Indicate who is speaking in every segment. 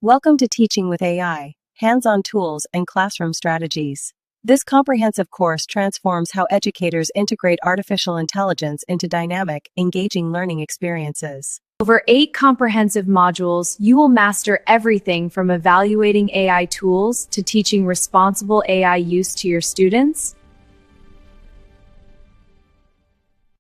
Speaker 1: Welcome to Teaching with AI, Hands-on Tools and Classroom Strategies. This comprehensive course transforms how educators integrate artificial intelligence into dynamic, engaging learning experiences.
Speaker 2: Over 8 comprehensive modules, you will master everything from evaluating AI tools to teaching responsible AI use to your students.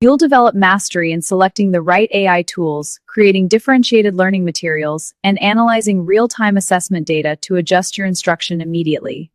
Speaker 2: You'll develop mastery in selecting the right AI tools, creating differentiated learning materials, and analyzing real-time assessment data to adjust your instruction immediately.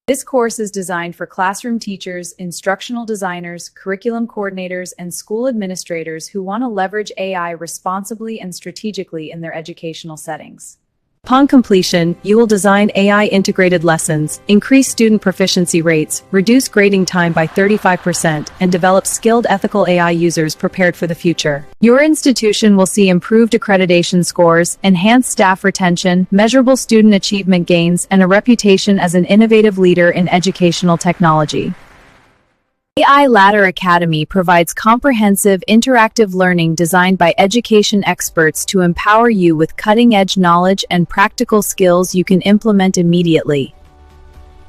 Speaker 2: This course is designed for classroom teachers, instructional designers, curriculum coordinators, and school administrators who want to leverage AI responsibly and strategically in their educational settings.
Speaker 1: Upon completion, you will design AI-integrated lessons, increase student proficiency rates, reduce grading time by 35%, and develop skilled ethical AI users prepared for the future. Your institution will see improved accreditation scores, enhanced staff retention, measurable student achievement gains, and a reputation as an innovative leader in educational technology. AI Ladder Academy provides comprehensive, interactive learning designed by education experts to empower you with cutting-edge knowledge and practical skills you can implement immediately.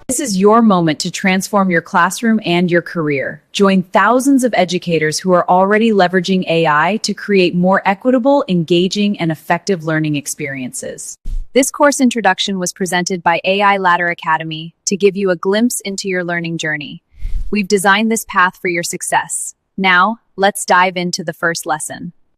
Speaker 1: This is your moment to transform your classroom and your career. Join thousands of educators who are already leveraging AI to create more equitable, engaging, and effective learning experiences. This course introduction was presented by AI Ladder Academy to give you a glimpse into your learning journey. We've designed this path for your success. Now, let's dive into the first lesson.